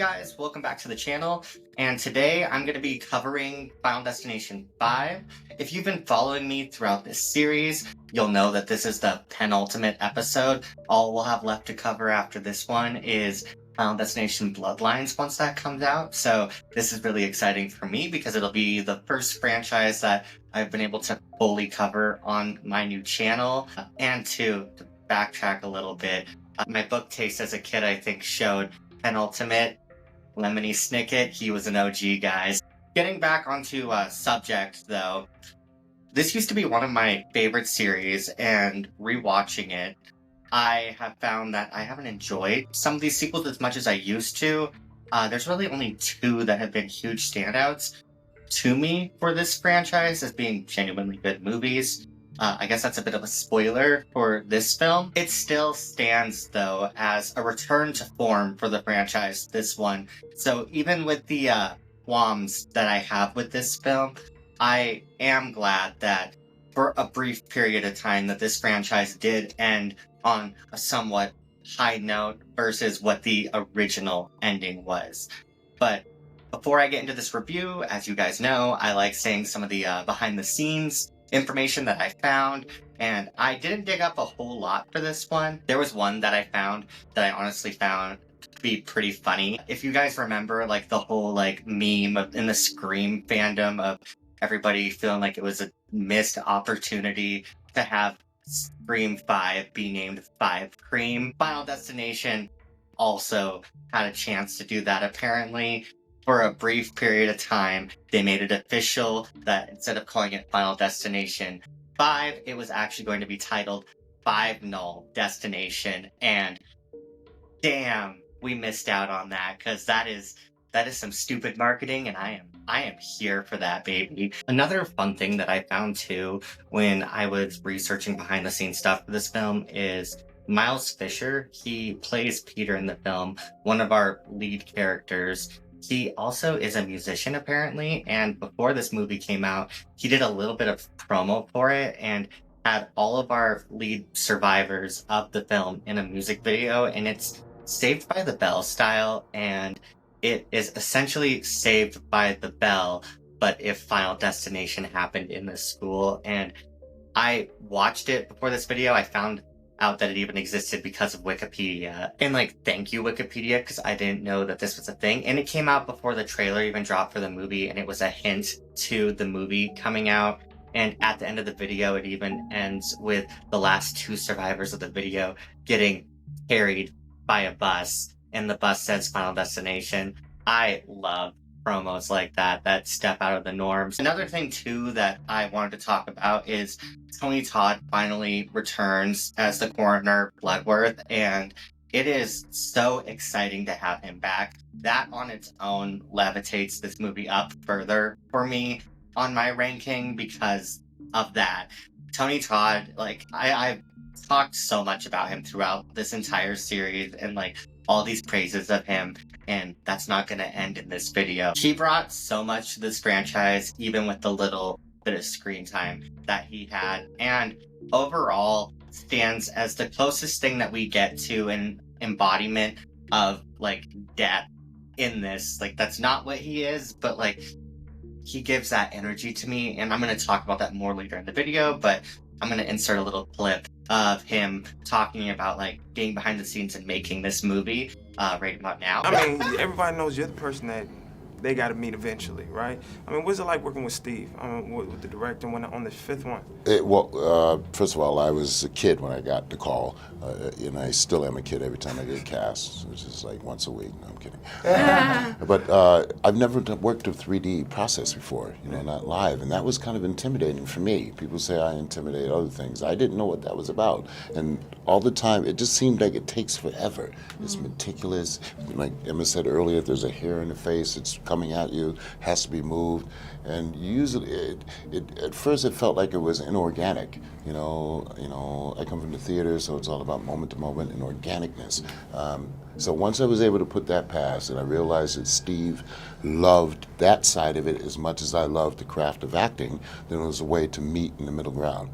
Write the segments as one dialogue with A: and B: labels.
A: guys, welcome back to the channel, and today I'm going to be covering Final Destination 5. If you've been following me throughout this series, you'll know that this is the penultimate episode. All we'll have left to cover after this one is Final Destination Bloodlines once that comes out, so this is really exciting for me because it'll be the first franchise that I've been able to fully cover on my new channel. And to backtrack a little bit, my book taste as a kid I think showed Penultimate, Lemony Snicket. He was an OG, guys. Getting back onto subject, though, this used to be one of my favorite series, and rewatching it, I have found that I haven't enjoyed some of these sequels as much as I used to. There's really only two that have been huge standouts to me for this franchise as being genuinely good movies. I guess that's a bit of a spoiler for this film. It still stands, though, as a return to form for the franchise, this one. So even with the qualms that I have with this film, I am glad that for a brief period of time that this franchise did end on a somewhat high note versus what the original ending was. But before I get into this review, as you guys know, I like saying some of the behind the scenes information that I found, and I didn't dig up a whole lot for this one. There was one that I found that I honestly found to be pretty funny. If you guys remember, like, the whole, like, meme in the Scream fandom of everybody feeling like it was a missed opportunity to have Scream 5 be named 5 Cream. Final Destination also had a chance to do that, apparently. For a brief period of time, they made it official that instead of calling it Final Destination 5, it was actually going to be titled 5 Null Destination. And damn, we missed out on that, because that is some stupid marketing, and I am here for that, baby. Another fun thing that I found too when I was researching behind the scenes stuff for this film is Miles Fisher. He plays Peter in the film, one of our lead characters. He also is a musician, apparently, and before this movie came out, he did a little bit of promo for it and had all of our lead survivors of the film in a music video, and it's Saved by the Bell style, and it is essentially Saved by the Bell, but if Final Destination happened in the school. And I watched it before this video. I found out that it even existed because of Wikipedia. And, like, thank you, Wikipedia, because I didn't know that this was a thing. And it came out before the trailer even dropped for the movie, and it was a hint to the movie coming out. And at the end of the video, it even ends with the last two survivors of the video getting carried by a bus, and the bus says Final Destination. I love promos like that step out of the norms. Another thing too that I wanted to talk about is Tony Todd finally returns as the coroner Bloodworth, and it is so exciting to have him back. That on its own levitates this movie up further for me on my ranking because of that. Tony Todd, like, I've talked so much about him throughout this entire series and, like, all these praises of him, and that's not going to end in this video. He brought so much to this franchise, even with the little bit of screen time that he had, and overall stands as the closest thing that we get to an embodiment of, like, death in this. Like, that's not what he is, but, like, he gives that energy to me, and I'm going to talk about that more later in the video, but I'm going to insert a little clip of him talking about, like, being behind the scenes and making this movie right about now.
B: I mean, everybody knows you're the person that they got to meet eventually, right? I mean, what's it like working with Steve, with the director on the fifth one?
C: First of all, I was a kid when I got the call, and I still am a kid every time I get cast, which is like once a week. No, I'm kidding. But I've never worked a 3D process before, not live, and that was kind of intimidating for me. People say I intimidate other things. I didn't know what that was about, and all the time, it just seemed like it takes forever. It's meticulous. Like Emma said earlier, if there's a hair in the face, it's coming at you, has to be moved, and usually at first it felt like it was inorganic. I come from the theater, so it's all about moment to moment and organicness. So once I was able to put that past, and I realized that Steve loved that side of it as much as I loved the craft of acting, then it was a way to meet in the middle ground.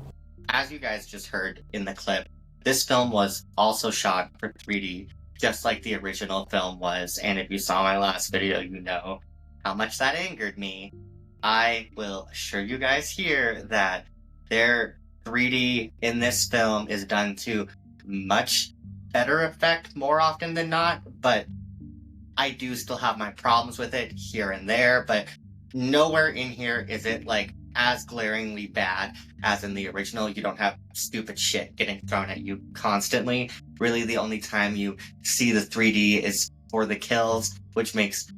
A: As you guys just heard in the clip, this film was also shot for 3D, just like the original film was. And if you saw my last video, you know how much that angered me. I will assure you guys here that their 3D in this film is done to much better effect more often than not, but I do still have my problems with it here and there, but nowhere in here is it like as glaringly bad as in the original. You don't have stupid shit getting thrown at you constantly. Really, the only time you see the 3D is for the kills, which makes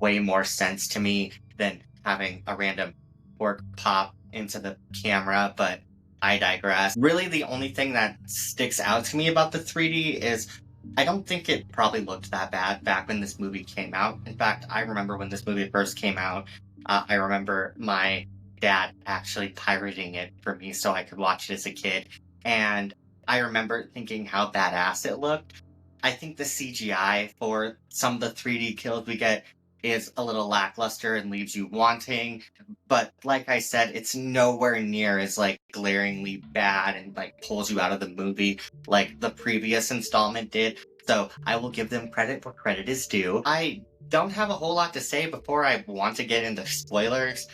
A: way more sense to me than having a random fork pop into the camera, but I digress. Really, the only thing that sticks out to me about the 3D is I don't think it probably looked that bad back when this movie came out. In fact, I remember when this movie first came out, I remember my dad actually pirating it for me so I could watch it as a kid. And I remember thinking how badass it looked. I think the CGI for some of the 3D kills we get is a little lackluster and leaves you wanting. But like I said, it's nowhere near as like glaringly bad and like pulls you out of the movie like the previous installment did. So I will give them credit where credit is due. I don't have a whole lot to say before I want to get into spoilers.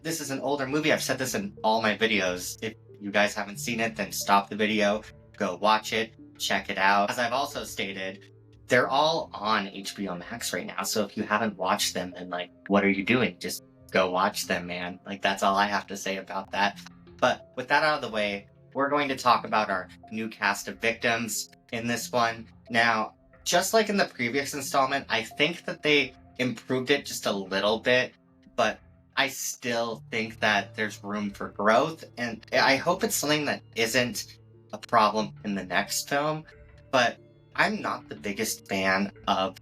A: This is an older movie. I've said this in all my videos. If you guys haven't seen it, then stop the video, go watch it, check it out. As I've also stated, they're all on HBO Max right now, so if you haven't watched them, then like, what are you doing? Just go watch them, man. Like, that's all I have to say about that. But with that out of the way, we're going to talk about our new cast of victims in this one. Now, just like in the previous installment, I think that they improved it just a little bit, but I still think that there's room for growth, and I hope it's something that isn't a problem in the next film, but I'm not the biggest fan of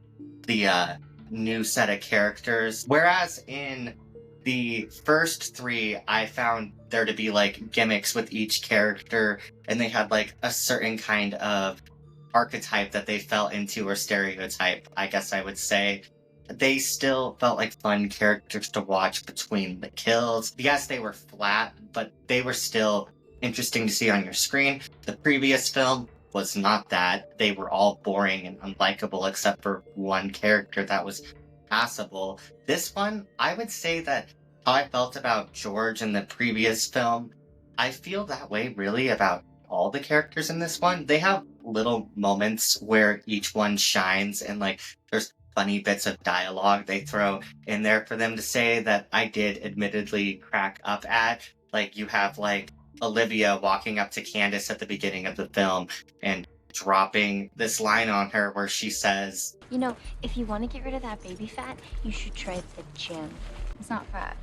A: the new set of characters. Whereas in the first three, I found there to be like gimmicks with each character, and they had like a certain kind of archetype that they fell into, or stereotype, I guess I would say. They still felt like fun characters to watch between the kills. Yes, they were flat, but they were still interesting to see on your screen. The previous film was not that. They were all boring and unlikable except for one character that was passable. This one, I would say that how I felt about George in the previous film, I feel that way really about all the characters in this one. They have little moments where each one shines, and like there's funny bits of dialogue they throw in there for them to say that I did admittedly crack up at. Like, you have like Olivia walking up to Candace at the beginning of the film and dropping this line on her where she says,
D: "You know, if you want to get rid of that baby fat, you should try the gym."
E: It's not fat.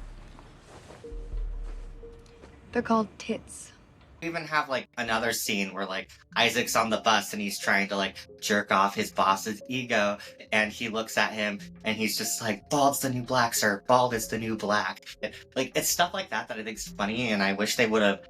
E: They're called tits.
A: we even have like another scene where like Isaac's on the bus and he's trying to like jerk off his boss's ego, and he looks at him and he's just like, "Bald's the new black, sir. Bald is the new black." Like, it's stuff like that that I think is funny, and I wish they would have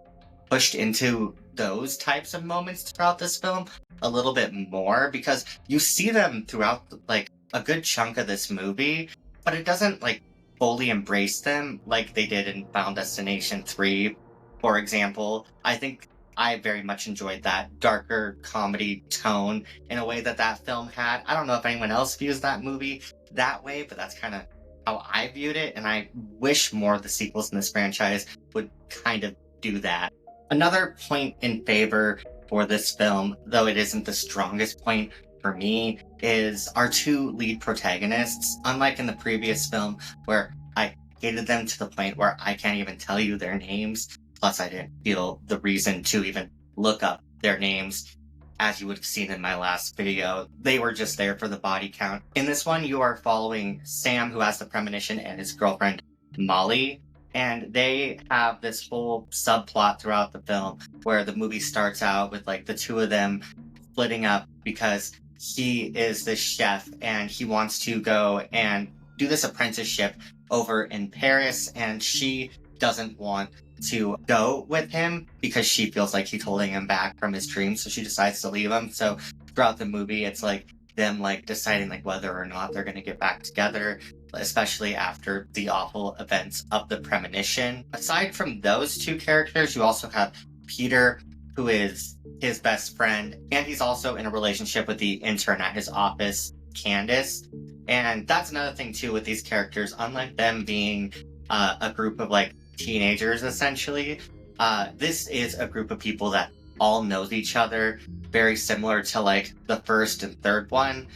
A: pushed into those types of moments throughout this film a little bit more, because you see them throughout like a good chunk of this movie, but it doesn't like fully embrace them like they did in Final Destination 3, for example. I think I very much enjoyed that darker comedy tone in a way that that film had. I don't know if anyone else views that movie that way, but that's kind of how I viewed it, and I wish more of the sequels in this franchise would kind of do that. Another point in favor for this film, though it isn't the strongest point for me, is our two lead protagonists. Unlike in the previous film, where I hated them to the point where I can't even tell you their names, plus I didn't feel the reason to even look up their names, as you would have seen in my last video. They were just there for the body count. In this one, you are following Sam, who has the premonition, and his girlfriend, Molly. And they have this whole subplot throughout the film where the movie starts out with like the two of them splitting up because he is this chef and he wants to go and do this apprenticeship over in Paris, and she doesn't want to go with him because she feels like he's holding him back from his dreams, so she decides to leave him. So throughout the movie, it's like them like deciding like whether or not they're going to get back together, especially after the awful events of the premonition. Aside from those two characters, you also have Peter, who is his best friend, and he's also in a relationship with the intern at his office, Candace. And that's another thing too with these characters. Unlike them being a group of like teenagers, essentially, this is a group of people that all knows each other, very similar to like the first and third one.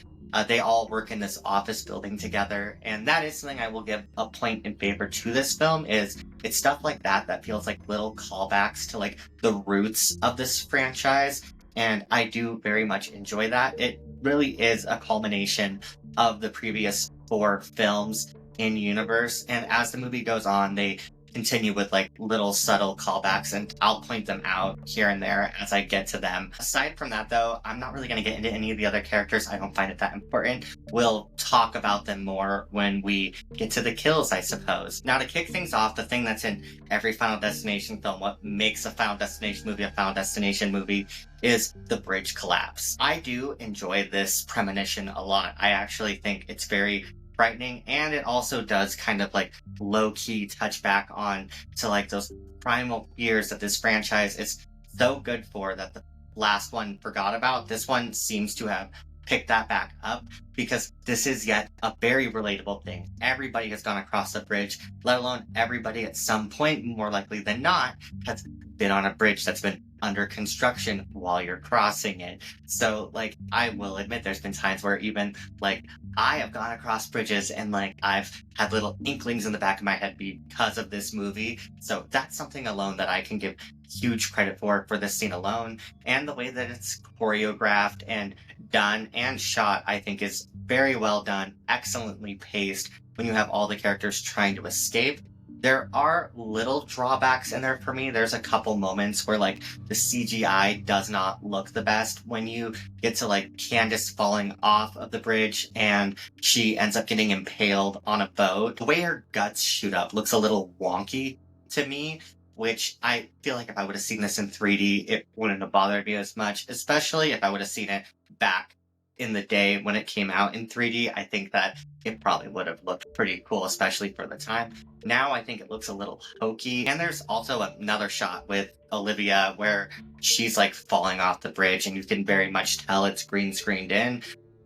A: They all work in this office building together, and that is something I will give a point in favor to this film. Is it's stuff like that that feels like little callbacks to like the roots of this franchise, and I do very much enjoy that. It really is a culmination of the previous 4 films in universe, and as the movie goes on, they continue with like little subtle callbacks, and I'll point them out here and there as I get to them. Aside from that though, I'm not really going to get into any of the other characters. I don't find it that important. We'll talk about them more when we get to the kills, I suppose. Now, to kick things off, the thing that's in every Final Destination film, what makes a Final Destination movie a Final Destination movie, is the bridge collapse. I do enjoy this premonition a lot. I actually think it's very frightening, and it also does kind of like low-key touch back on to like those primal fears that this franchise is so good for that the last one forgot about. This one seems to have picked that back up, because this is yet a very relatable thing. Everybody has gone across the bridge, let alone everybody at some point, more likely than not, has been on a bridge that's been under construction while you're crossing it. So like, I will admit there's been times where even like I have gone across bridges and like I've had little inklings in the back of my head because of this movie. So that's something alone that I can give huge credit for this scene alone. And the way that it's choreographed and done and shot, I think is very well done, excellently paced when you have all the characters trying to escape. There are little drawbacks in there for me. There's a couple moments where like the CGI does not look the best when you get to like Candace falling off of the bridge and she ends up getting impaled on a boat. The way her guts shoot up looks a little wonky to me, which I feel like if I would have seen this in 3D, it wouldn't have bothered me as much, especially if I would have seen it back in the day when it came out in 3D. I think that it probably would have looked pretty cool, especially for the time. Now I think it looks a little hokey. And there's also another shot with Olivia where she's like falling off the bridge and you can very much tell it's green screened in.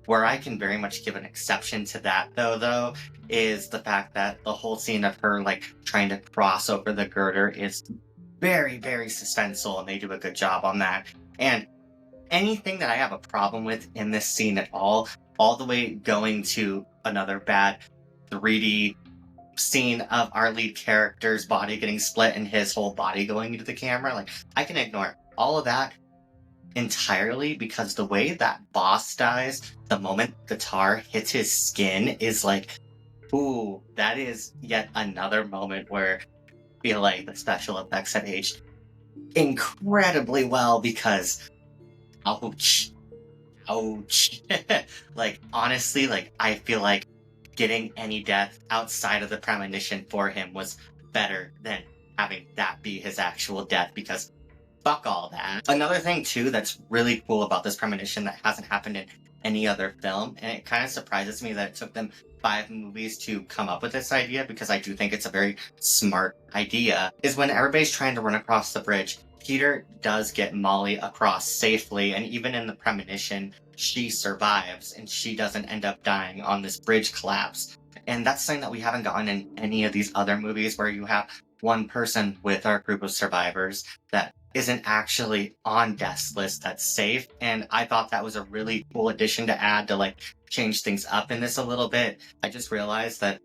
A: Where I can very much give an exception to that though, is the fact that the whole scene of her like trying to cross over the girder is very, very suspenseful, and they do a good job on that. And anything that I have a problem with in this scene at all the way going to another bad 3D scene of our lead character's body getting split and his whole body going into the camera, like I can ignore all of that entirely, because the way that boss dies the moment the tar hits his skin is like, ooh, that is yet another moment where I feel like the special effects have aged incredibly well, because ouch. Like, honestly, like, I feel like getting any death outside of the premonition for him was better than having that be his actual death, because fuck all that. Another thing, too, that's really cool about this premonition that hasn't happened in any other film, and it kind of surprises me that it took them 5 movies to come up with this idea, because I do think it's a very smart idea, is when everybody's trying to run across the bridge, Peter does get Molly across safely, and even in the premonition, she survives, and she doesn't end up dying on this bridge collapse. And that's something that we haven't gotten in any of these other movies, where you have one person with our group of survivors that isn't actually on death's list that's safe. And I thought that was a really cool addition to add to like change things up in this a little bit. I just realized that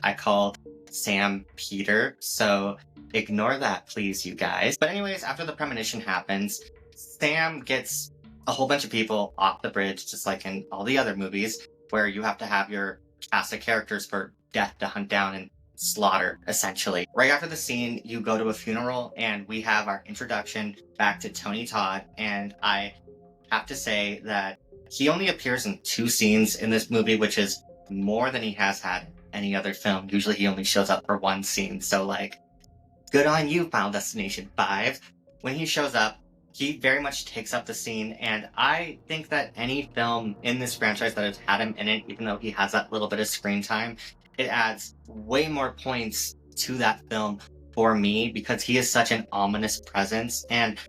A: I called Sam Peter, so ignore that, please, you guys. But anyways, after the premonition happens, Sam gets a whole bunch of people off the bridge, just like in all the other movies, where you have to have your cast of characters for death to hunt down and slaughter, essentially. Right after the scene, you go to a funeral, and we have our introduction back to Tony Todd, and I have to say that he only appears in 2 scenes in this movie, which is more than he has had any other film. Usually he only shows up for 1 scene, so like, good on you, Final Destination 5. When he shows up, he very much takes up the scene, and I think that any film in this franchise that has had him in it, even though he has that little bit of screen time, it adds way more points to that film for me because he is such an ominous presence, and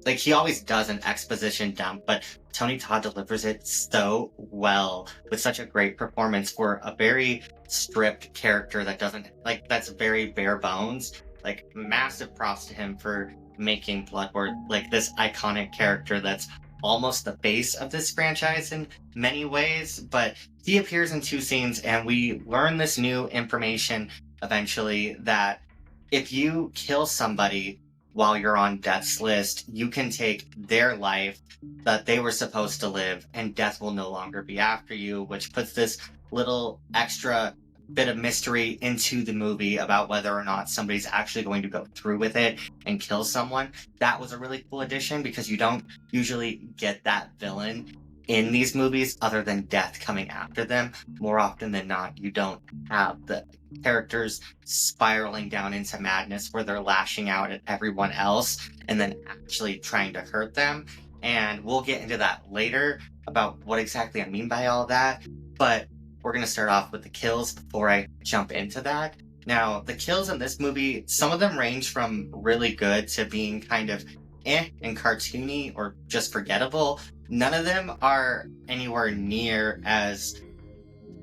A: he always does an exposition dump, but Tony Todd delivers it so well with such a great performance for a very stripped character that doesn't that's very bare bones. Like, massive props to him for making Bloodworth like this iconic character that's almost the base of this franchise in many ways. But he appears in 2 scenes, and we learn this new information eventually that if you kill somebody while you're on death's list, you can take their life that they were supposed to live, and death will no longer be after you, which puts this little extra bit of mystery into the movie about whether or not somebody's actually going to go through with it and kill someone. That was a really cool addition because you don't usually get that villain in these movies other than death coming after them. More often than not, you don't have the characters spiraling down into madness where they're lashing out at everyone else and then actually trying to hurt them. And we'll get into that later about what exactly I mean by all that. But we're going to start off with the kills before I jump into that. Now, the kills in this movie, some of them range from really good to being kind of and cartoony or just forgettable. None of them are anywhere near as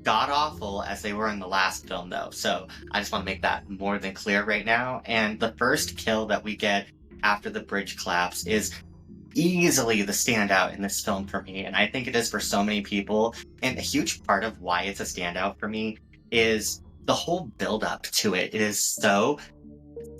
A: god-awful as they were in the last film, though. So I just want to make that more than clear right now. And the first kill that we get after the bridge collapse is easily the standout in this film for me, and I think it is for so many people. And a huge part of why it's a standout for me is the whole build-up to it. It is so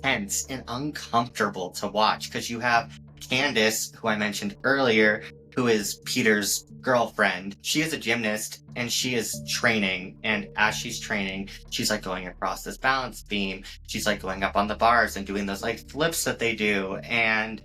A: tense and uncomfortable to watch because you have Candace, who I mentioned earlier, who is Peter's girlfriend. She is a gymnast and she is training, and as she's training, she's like going across this balance beam. She's like going up on the bars and doing those like flips that they do, and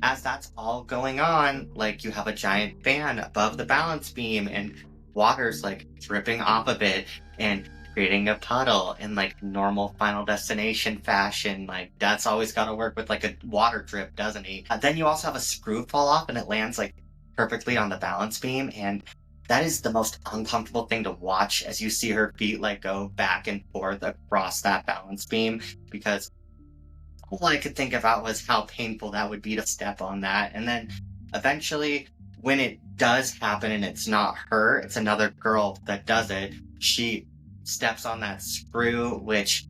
A: as that's all going on, like, you have a giant fan above the balance beam and water's like dripping off of it and creating a puddle in like normal Final Destination fashion. Like, that's always got to work with like a water drip, doesn't he? Then you also have a screw fall off and it lands like perfectly on the balance beam, and that is the most uncomfortable thing to watch as you see her feet like go back and forth across that balance beam, because all I could think about was how painful that would be to step on that. And then eventually, when it does happen and it's not her, it's another girl that does it, she steps on that screw, which,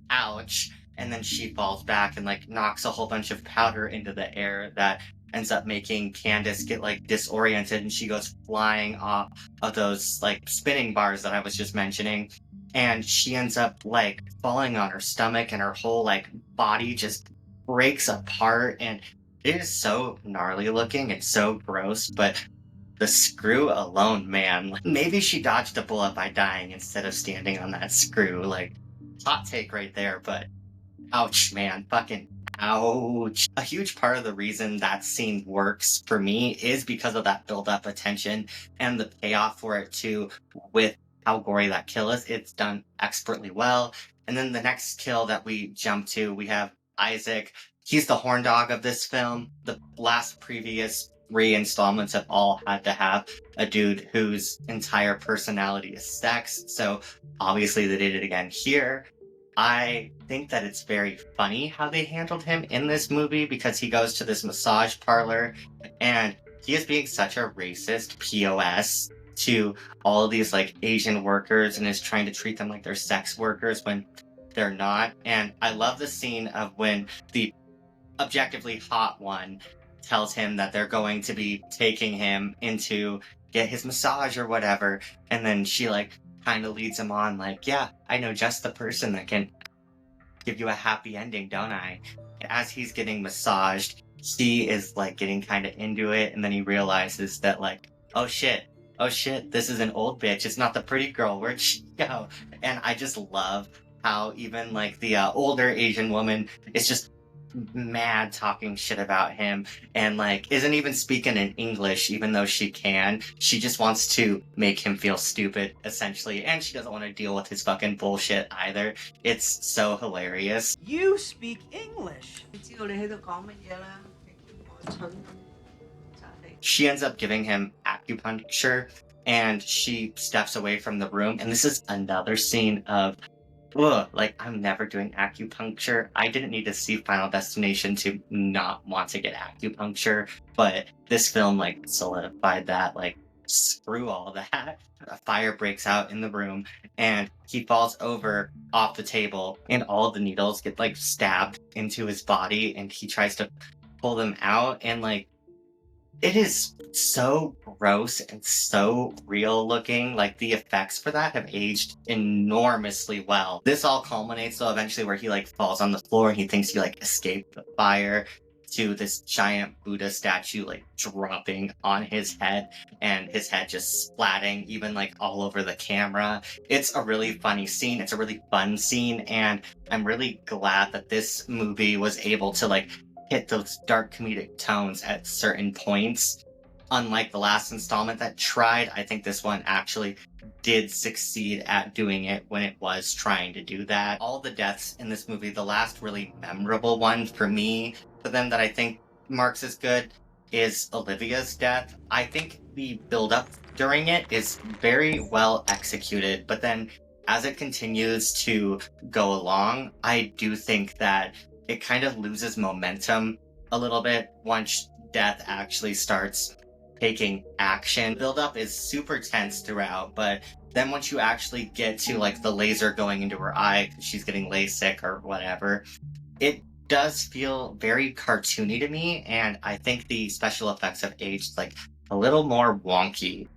A: ouch, and then she falls back and like knocks a whole bunch of powder into the air that ends up making Candace get like disoriented, and she goes flying off of those like spinning bars that I was just mentioning. And she ends up like falling on her stomach, and her whole like body just breaks apart, and it is so gnarly looking and so gross. But the screw alone, man, like, maybe she dodged a bullet by dying instead of standing on that screw. Like, hot take right there, but ouch, man, fucking ouch. A huge part of the reason that scene works for me is because of that build-up attention and the payoff for it too, with how gory that kill is. It's done expertly well. And then the next kill that we jump to, we have Isaac. He's the horn dog of this film. The last previous 3 installments have all had to have a dude whose entire personality is sex. So obviously they did it again here. I think that it's very funny how they handled him in this movie, because he goes to this massage parlor and he is being such a racist POS to all of these like Asian workers and is trying to treat them like they're sex workers when they're not. And I love the scene of when the objectively hot one tells him that they're going to be taking him in to get his massage or whatever, and then she like kind of leads him on like, yeah, I know just the person that can give you a happy ending, don't I? As he's getting massaged, he is like getting kind of into it, and then he realizes that like, oh shit, this is an old bitch, it's not the pretty girl, where'd she go? And I just love how even like the older Asian woman is just mad talking shit about him and like isn't even speaking in English, even though she can. She just wants to make him feel stupid, essentially, and she doesn't want to deal with his fucking bullshit either. It's so hilarious.
F: You speak English.
A: She ends up giving him acupuncture, and she steps away from the room, and this is another scene of ugh, like I'm never doing acupuncture. I didn't need to see Final Destination to not want to get acupuncture, but this film like solidified that. Like, screw all that. A fire breaks out in the room, and he falls over off the table, and all of the needles get like stabbed into his body, and he tries to pull them out, and like it is so gross and so real looking. Like the effects for that have aged enormously well. This all culminates though eventually where he like falls on the floor and he thinks he like escaped the fire, to this giant Buddha statue like dropping on his head and his head just splatting even like all over the camera. It's a really funny scene. It's a really fun scene, and I'm really glad that this movie was able to like hit those dark comedic tones at certain points. Unlike the last installment that tried, I think this one actually did succeed at doing it when it was trying to do that. All the deaths in this movie, the last really memorable one for me, for them that I think marks as good, is Olivia's death. I think the build-up during it is very well executed, but then as it continues to go along, I do think that it kind of loses momentum a little bit once death actually starts taking action. Build up is super tense throughout, but then once you actually get to like the laser going into her eye, she's getting LASIK or whatever, it does feel very cartoony to me, and I think the special effects have aged like a little more wonky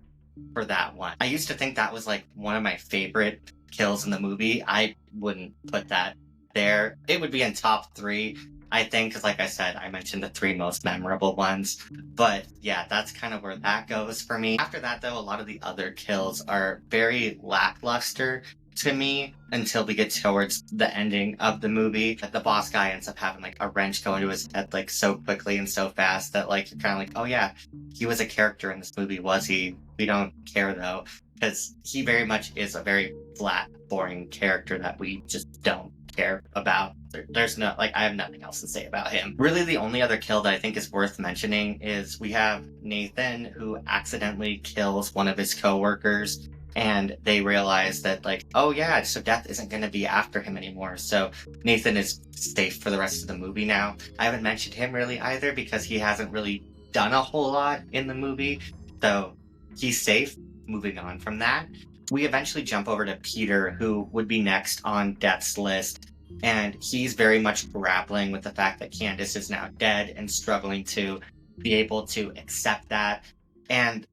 A: for that one. I used to think that was like one of my favorite kills in the movie. I wouldn't put that there. It would be in top 3, I think, because like I said, I mentioned the 3 most memorable ones. But yeah, that's kind of where that goes for me. After that, though, a lot of the other kills are very lackluster to me until we get towards the ending of the movie. The boss guy ends up having like a wrench go into his head like so quickly and so fast that like you're kind of like, oh yeah, he was a character in this movie, was he? We don't care though, because he very much is a very flat, boring character that we just don't care about. There's no, like, I have nothing else to say about him. Really, the only other kill that I think is worth mentioning is we have Nathan, who accidentally kills one of his coworkers, and they realize that, like, oh yeah, so death isn't going to be after him anymore. So Nathan is safe for the rest of the movie now. I haven't mentioned him really either because he hasn't really done a whole lot in the movie. So he's safe. Moving on from that, we eventually jump over to Peter, who would be next on Death's list. And he's very much grappling with the fact that Candace is now dead and struggling to be able to accept that. And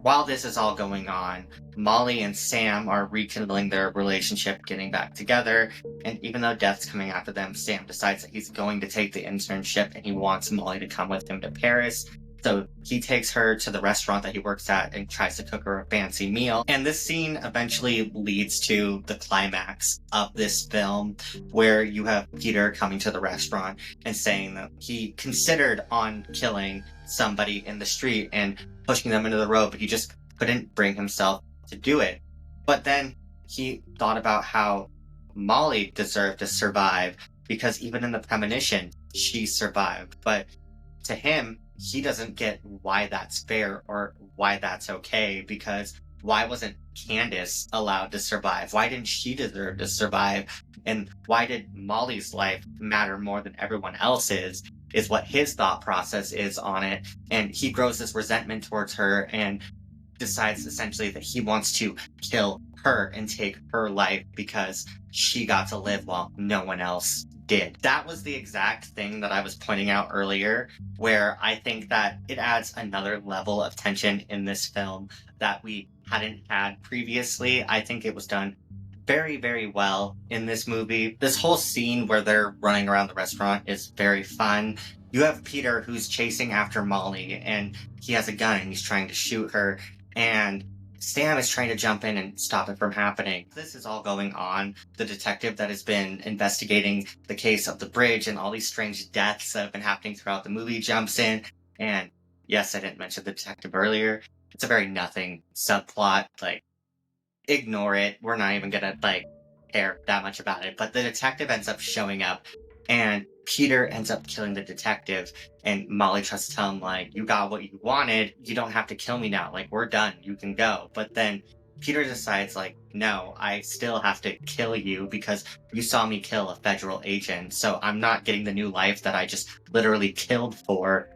A: while this is all going on, Molly and Sam are rekindling their relationship, getting back together. And even though Death's coming after them, Sam decides that he's going to take the internship and he wants Molly to come with him to Paris. So he takes her to the restaurant that he works at and tries to cook her a fancy meal. And this scene eventually leads to the climax of this film, where you have Peter coming to the restaurant and saying that he considered on killing somebody in the street and pushing them into the road, but he just couldn't bring himself to do it. But then he thought about how Molly deserved to survive, because even in the premonition, she survived. But to him, he doesn't get why that's fair or why that's okay, because why wasn't Candace allowed to survive? Why didn't she deserve to survive? And why did Molly's life matter more than everyone else's, is what his thought process is on it. And he grows this resentment towards her and decides essentially that he wants to kill her and take her life because she got to live while no one else did. That was the exact thing that I was pointing out earlier, where I think that it adds another level of tension in this film that we hadn't had previously. I think it was done very, very well in this movie. This whole scene where they're running around the restaurant is very fun. You have Peter who's chasing after Molly, and he has a gun and he's trying to shoot her, and Sam is trying to jump in and stop it from happening. This is all going on. The detective that has been investigating the case of the bridge and all these strange deaths that have been happening throughout the movie jumps in. And yes, I didn't mention the detective earlier. It's a very nothing subplot. Like, ignore it. We're not even gonna, like, care that much about it. But the detective ends up showing up, and Peter ends up killing the detective, and Molly tries to tell him, like, you got what you wanted, you don't have to kill me now, like, we're done, you can go. But then Peter decides, like, no, I still have to kill you because you saw me kill a federal agent, so I'm not getting the new life that I just literally killed for.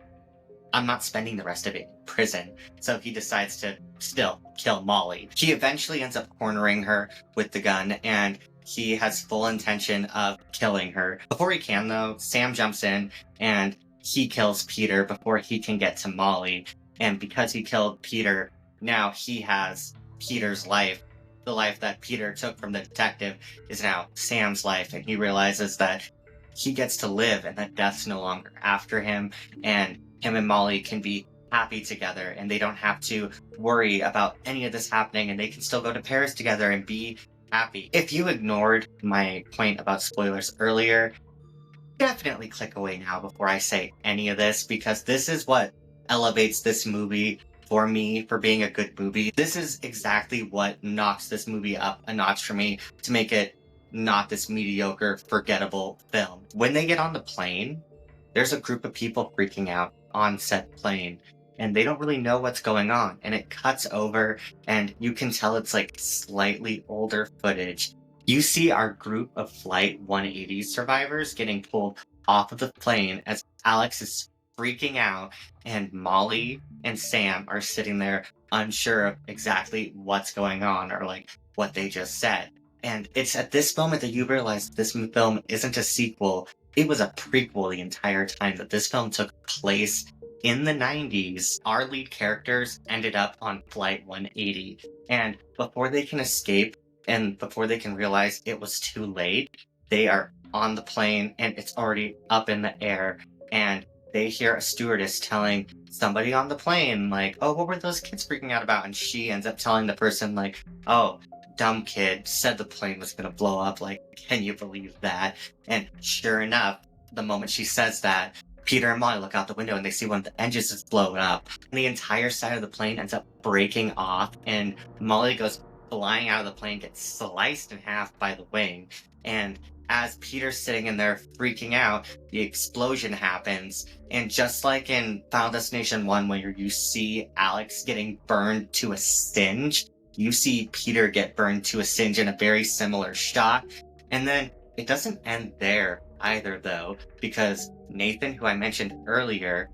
A: I'm not spending the rest of it in prison. So he decides to still kill Molly. He eventually ends up cornering her with the gun, and he has full intention of killing her. Before he can, though, Sam jumps in and he kills Peter before he can get to Molly. And because he killed Peter, now he has Peter's life. The life that Peter took from the detective is now Sam's life, and he realizes that he gets to live and that death's no longer after him, and him and Molly can be happy together, and they don't have to worry about any of this happening, and they can still go to Paris together and be happy. If you ignored my point about spoilers earlier, definitely click away now before I say any of this, because this is what elevates this movie for me for being a good movie. This is exactly what knocks this movie up a notch for me to make it not this mediocre, forgettable film. When they get on the plane, there's a group of people freaking out on said plane, and they don't really know what's going on, and it cuts over, and you can tell it's like slightly older footage. You see our group of Flight 180 survivors getting pulled off of the plane as Alex is freaking out, and Molly and Sam are sitting there unsure of exactly what's going on or like what they just said. And it's at this moment that you realize this film isn't a sequel. It was a prequel the entire time, that this film took place in the 90s. Our lead characters ended up on Flight 180, and before they can escape and before they can realize it was too late, they are on the plane and it's already up in the air, and they hear a stewardess telling somebody on the plane, like, oh, what were those kids freaking out about? And she ends up telling the person, like, oh, dumb kid said the plane was going to blow up. Like, can you believe that? And sure enough, the moment she says that, Peter and Molly look out the window and they see one of the engines is blowing up. And the entire side of the plane ends up breaking off, and Molly goes flying out of the plane, gets sliced in half by the wing. And as Peter's sitting in there freaking out, the explosion happens. And just like in Final Destination 1, where you see Alex getting burned to a singe, you see Peter get burned to a singe in a very similar shot. And then it doesn't end there either, though, because Nathan, who I mentioned earlier,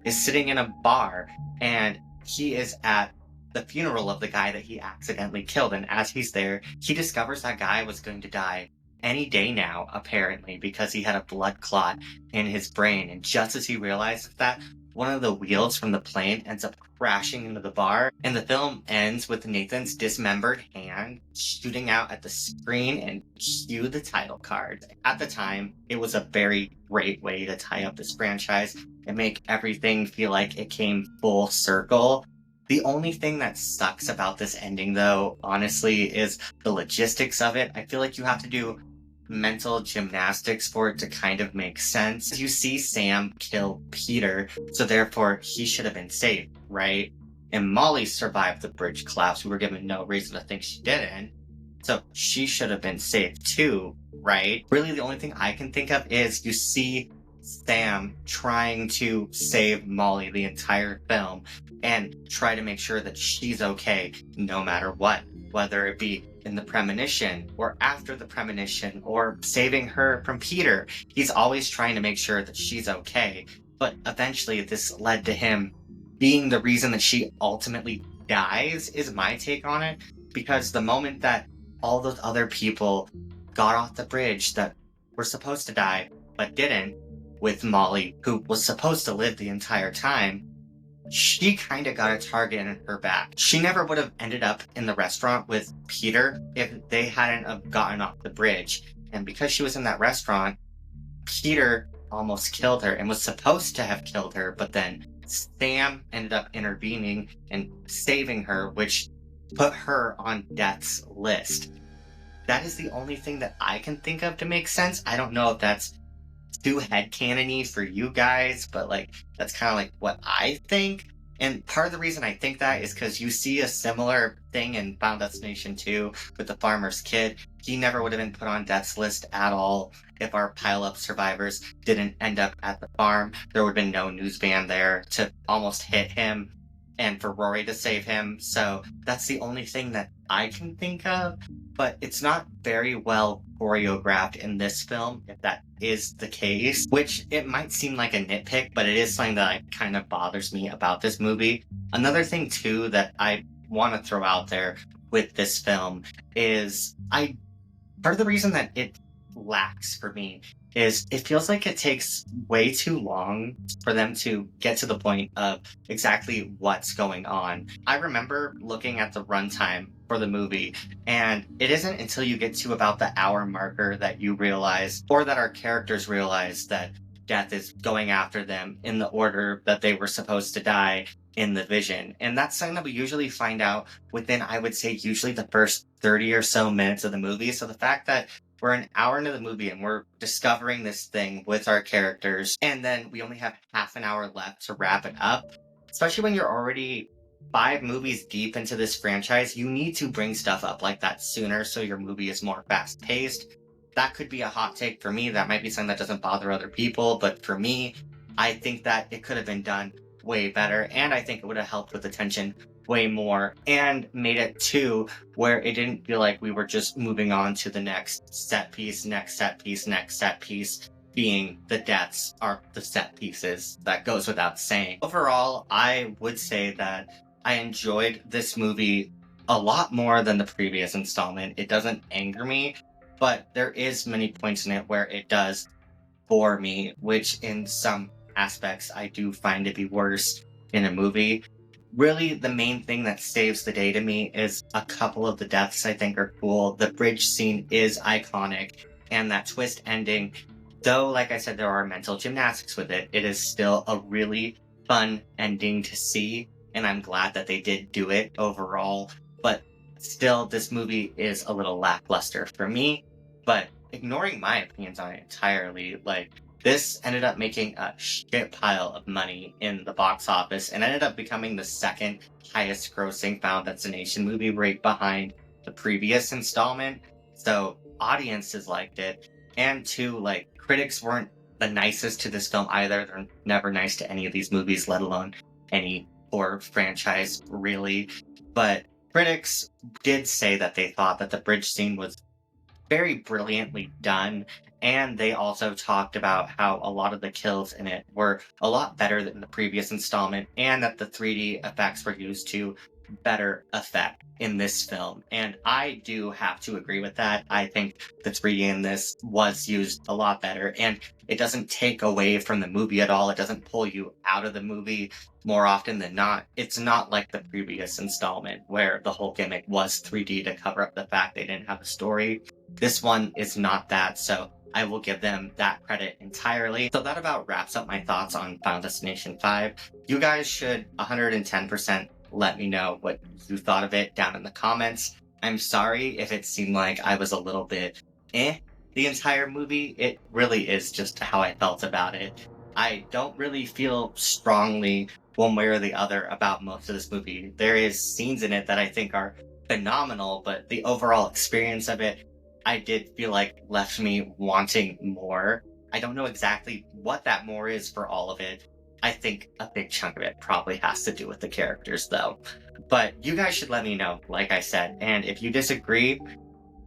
A: is sitting in a bar, and he is at the funeral of the guy that he accidentally killed. And as he's there, he discovers that guy was going to die any day now, apparently, because he had a blood clot in his brain. And just as he realizes that, one of the wheels from the plane ends up crashing into the bar, and the film ends with Nathan's dismembered hand shooting out at the screen, and cue the title card. At the time, it was a very great way to tie up this franchise and make everything feel like it came full circle. The only thing that sucks about this ending, though, honestly, is the logistics of it. I feel like you have to do mental gymnastics for it to kind of make sense. You see Sam kill Peter, so therefore he should have been saved, right? And Molly survived the bridge collapse. We were given no reason to think she didn't, so she should have been saved too, right? Really, the only thing I can think of is you see Sam trying to save Molly the entire film and try to make sure that she's okay no matter what, whether it be in the premonition or after the premonition or saving her from Peter. He's always trying to make sure that she's okay. But eventually this led to him being the reason that she ultimately dies, is my take on it. Because the moment that all those other people got off the bridge that were supposed to die but didn't, with Molly, who was supposed to live the entire time, she kind of got a target in her back. She never would have ended up in the restaurant with Peter if they hadn't have gotten off the bridge. And because she was in that restaurant, Peter almost killed her and was supposed to have killed her, but then Sam ended up intervening and saving her, which put her on death's list. That is the only thing that I can think of to make sense. I don't know if that's too headcanon-y for you guys, but like that's kind of like what I think. And part of the reason I think that is because you see a similar thing in Final Destination 2 with the farmer's kid. He never would have been put on death's list at all if our pile-up survivors didn't end up at the farm. There would have been no news van there to almost hit him and for Rory to save him. So that's the only thing that I can think of, but it's not very well choreographed in this film, if that is the case, which it might seem like a nitpick, but it is something that kind of bothers me about this movie. Another thing, too, that I want to throw out there with this film is part of the reason that it lacks for me is it feels like it takes way too long for them to get to the point of exactly what's going on. I remember looking at the runtime for the movie, and it isn't until you get to about the hour marker that you realize, or that our characters realize, that death is going after them in the order that they were supposed to die in the vision. And that's something that we usually find out within, I would say, usually the first 30 or so minutes of the movie. So the fact that we're an hour into the movie and we're discovering this thing with our characters, and then we only have half an hour left to wrap it up, especially when you're already 5 movies deep into this franchise, you need to bring stuff up like that sooner so your movie is more fast paced. That could be a hot take for me. That might be something that doesn't bother other people, but for me, I think that it could have been done way better, and I think it would have helped with the tension way more and made it too where it didn't feel like we were just moving on to the next set piece, next set piece, next set piece, being the deaths are the set pieces. That goes without saying. Overall, I would say that I enjoyed this movie a lot more than the previous installment. It doesn't anger me, but there is many points in it where it does bore me, which in some aspects I do find to be worse in a movie. Really, the main thing that saves the day to me is a couple of the deaths I think are cool. The bridge scene is iconic, and that twist ending, though, like I said, there are mental gymnastics with it, it is still a really fun ending to see, and I'm glad that they did do it overall. But still, this movie is a little lackluster for me. But ignoring my opinions on it entirely, like, this ended up making a shit pile of money in the box office and ended up becoming the second highest grossing Final Destination movie, right behind the previous installment. So audiences liked it. And two, like, critics weren't the nicest to this film either. They're never nice to any of these movies, let alone any horror franchise, really. But critics did say that they thought that the bridge scene was very brilliantly done, and they also talked about how a lot of the kills in it were a lot better than the previous installment, and that the 3D effects were used to better effect in this film. And I do have to agree with that. I think the 3D in this was used a lot better, and it doesn't take away from the movie at all. It doesn't pull you out of the movie more often than not. It's not like the previous installment where the whole gimmick was 3D to cover up the fact they didn't have a story. This one is not that, so I will give them that credit entirely. So that about wraps up my thoughts on Final Destination 5. You guys should 110% let me know what you thought of it down in the comments. I'm sorry if it seemed like I was a little bit the entire movie. It really is just how I felt about it. I don't really feel strongly one way or the other about most of this movie. There is scenes in it that I think are phenomenal, but the overall experience of it, I did feel like left me wanting more. I don't know exactly what that more is for all of it. I think a big chunk of it probably has to do with the characters, though. But you guys should let me know, like I said. And if you disagree,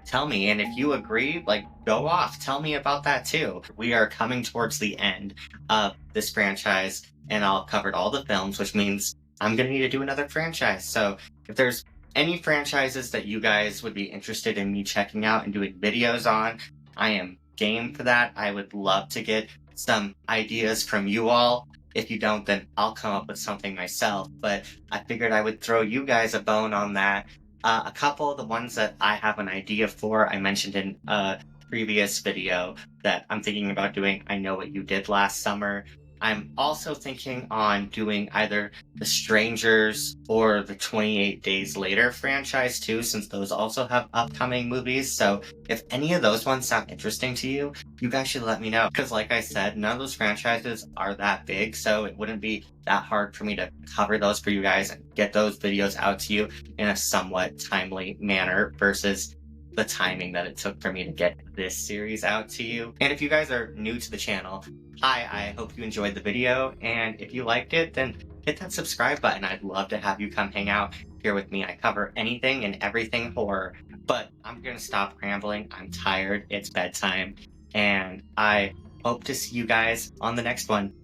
A: tell me. And if you agree, like, go off. Tell me about that, too. We are coming towards the end of this franchise, and I'll covered all the films, which means I'm going to need to do another franchise. So if there's any franchises that you guys would be interested in me checking out and doing videos on, I am game for that. I would love to get some ideas from you all. If you don't, then I'll come up with something myself. But I figured I would throw you guys a bone on that. A couple of the ones that I have an idea for, I mentioned in a previous video that I'm thinking about doing I Know What You Did Last Summer. I'm also thinking on doing either the Strangers or the 28 Days Later franchise too, since those also have upcoming movies. So if any of those ones sound interesting to you, you guys should let me know. Because like I said, none of those franchises are that big, so it wouldn't be that hard for me to cover those for you guys and get those videos out to you in a somewhat timely manner versus the timing that it took for me to get this series out to you. And if you guys are new to the channel, hi, I hope you enjoyed the video, and if you liked it, then hit that subscribe button. I'd love to have you come hang out here with me. I cover anything and everything horror. But I'm going to stop rambling. I'm tired. It's bedtime. And I hope to see you guys on the next one.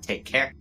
A: Take care.